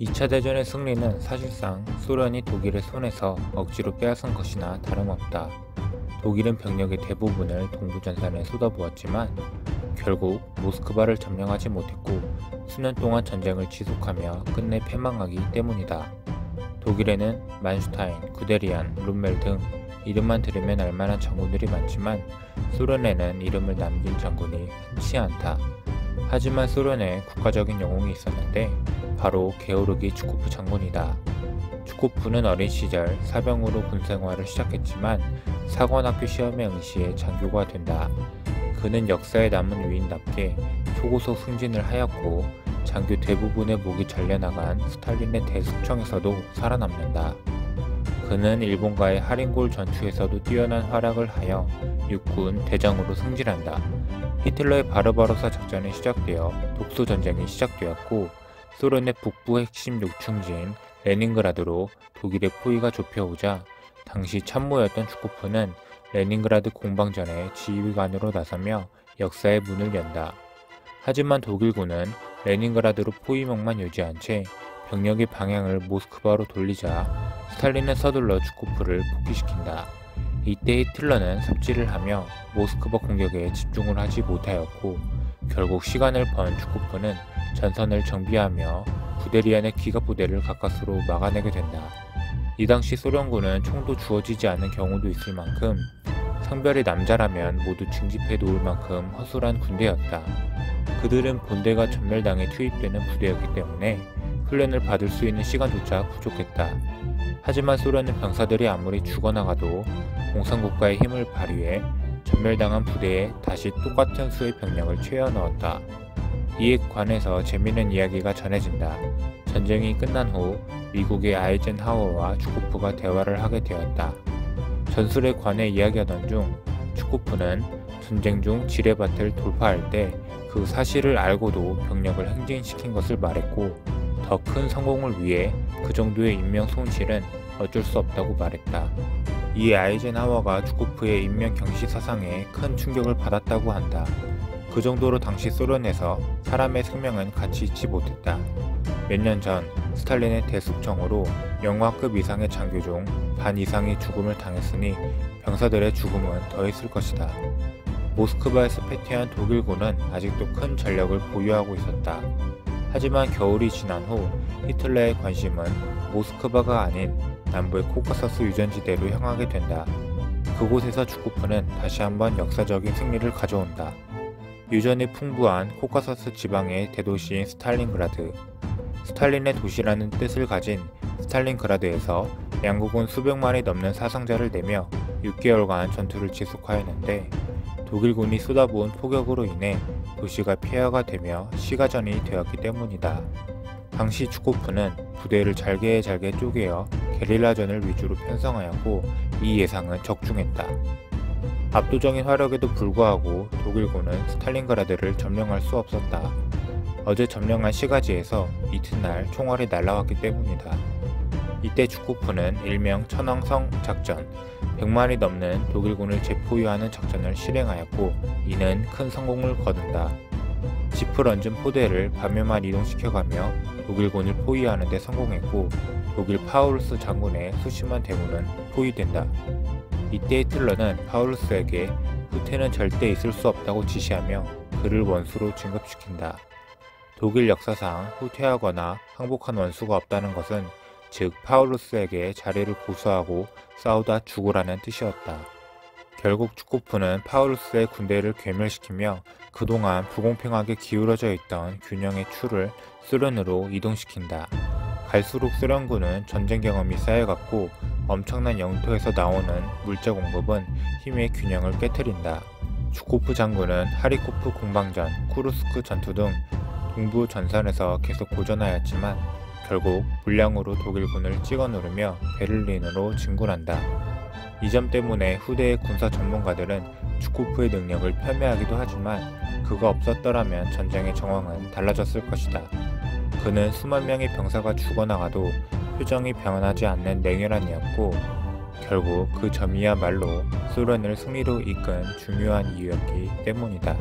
2차 대전의 승리는 사실상 소련이 독일의 손에서 억지로 빼앗은 것이나 다름없다. 독일은 병력의 대부분을 동부전선에 쏟아부었지만 결국 모스크바를 점령하지 못했고 수년 동안 전쟁을 지속하며 끝내 패망하기 때문이다. 독일에는 만슈타인, 구데리안, 룸멜 등 이름만 들으면 알만한 장군들이 많지만 소련에는 이름을 남긴 장군이 흔치 않다. 하지만 소련에 국가적인 영웅이 있었는데 바로 게오르기 추코프 장군이다. 추코프는 어린 시절 사병으로 군 생활을 시작했지만 사관학교 시험에 응시해 장교가 된다. 그는 역사에 남은 위인답게 초고속 승진을 하였고 장교 대부분의 목이 잘려나간 스탈린의 대숙청에서도 살아남는다. 그는 일본과의 하린골 전투에서도 뛰어난 활약을 하여 육군 대장으로 승진한다. 히틀러의 바르바로사 작전이 시작되어 독소전쟁이 시작되었고 소련의 북부 핵심 요충지인 레닌그라드로 독일의 포위가 좁혀오자 당시 참모였던 추코프는 레닌그라드 공방전에 지휘관으로 나서며 역사의 문을 연다. 하지만 독일군은 레닌그라드로 포위망만 유지한 채 병력의 방향을 모스크바로 돌리자 스탈린은 서둘러 추코프를 복귀시킨다. 이때 히틀러는 삽질을 하며 모스크바 공격에 집중을 하지 못하였고 결국 시간을 번 추코프는 전선을 정비하며 구데리안의 기갑부대를 가까스로 막아내게 된다. 이 당시 소련군은 총도 주어지지 않는 경우도 있을 만큼 성별이 남자라면 모두 징집해 놓을 만큼 허술한 군대였다. 그들은 본대가 전멸당해 투입되는 부대였기 때문에 훈련을 받을 수 있는 시간조차 부족했다. 하지만 소련은 병사들이 아무리 죽어나가도 공산국가의 힘을 발휘해 전멸당한 부대에 다시 똑같은 수의 병력을 채워 넣었다. 이에 관해서 재미있는 이야기가 전해진다. 전쟁이 끝난 후 미국의 아이젠하워와 추코프가 대화를 하게 되었다. 전술에 관해 이야기하던 중 추코프는 전쟁 중 지뢰밭을 돌파할 때 그 사실을 알고도 병력을 행진시킨 것을 말했고 더 큰 성공을 위해 그 정도의 인명 손실은 어쩔 수 없다고 말했다. 이에 아이젠하워가 추코프의 인명 경시 사상에 큰 충격을 받았다고 한다. 그 정도로 당시 소련에서 사람의 생명은 가치 있지 못했다. 몇 년 전 스탈린의 대숙청으로 영화급 이상의 장교 중 반 이상이 죽음을 당했으니 병사들의 죽음은 더 있을 것이다. 모스크바에서 패퇴한 독일군은 아직도 큰 전력을 보유하고 있었다. 하지만 겨울이 지난 후 히틀러의 관심은 모스크바가 아닌 남부의 코카서스 유전지대로 향하게 된다. 그곳에서 추코프는 다시 한번 역사적인 승리를 가져온다. 유전이 풍부한 코카서스 지방의 대도시인 스탈린그라드. 스탈린의 도시라는 뜻을 가진 스탈린그라드에서 양국은 수백만이 넘는 사상자를 내며 6개월간 전투를 지속하였는데 독일군이 쏟아부은 폭격으로 인해 도시가 폐허가 되며 시가전이 되었기 때문이다. 당시 추코프는 부대를 잘게 쪼개어 게릴라전을 위주로 편성하였고 이 예상은 적중했다. 압도적인 화력에도 불구하고 독일군은 스탈린그라드를 점령할 수 없었다. 어제 점령한 시가지에서 이튿날 총알이 날아왔기 때문이다. 이때 추코프는 일명 천왕성 작전, 100만이 넘는 독일군을 재포위하는 작전을 실행하였고 이는 큰 성공을 거둔다. 지프 런쥔 포대를 밤에만 이동시켜가며 독일군을 포위하는 데 성공했고 독일 파울루스 장군의 수십만 대군은 포위된다. 이때 히틀러는 파울루스에게 후퇴는 절대 있을 수 없다고 지시하며 그를 원수로 진급시킨다. 독일 역사상 후퇴하거나 항복한 원수가 없다는 것은 즉 파울루스에게 자리를 고수하고 싸우다 죽으라는 뜻이었다. 결국 추코프는 파울루스의 군대를 괴멸시키며 그동안 불공평하게 기울어져 있던 균형의 추를 소련으로 이동시킨다. 갈수록 소련군은 전쟁 경험이 쌓여갔고 엄청난 영토에서 나오는 물자 공급은 힘의 균형을 깨트린다. 추코프 장군은 하리코프 공방전, 쿠르스크 전투 등 동부 전선에서 계속 고전하였지만 결국 불량으로 독일군을 찍어 누르며 베를린으로 진군한다. 이 점 때문에 후대의 군사 전문가들은 추코프의 능력을 폄훼하기도 하지만 그가 없었더라면 전쟁의 정황은 달라졌을 것이다. 그는 수만 명의 병사가 죽어나가도 표정이 변하지 않는 냉혈한이었고 결국 그 점이야말로 소련을 승리로 이끈 중요한 이유였기 때문이다.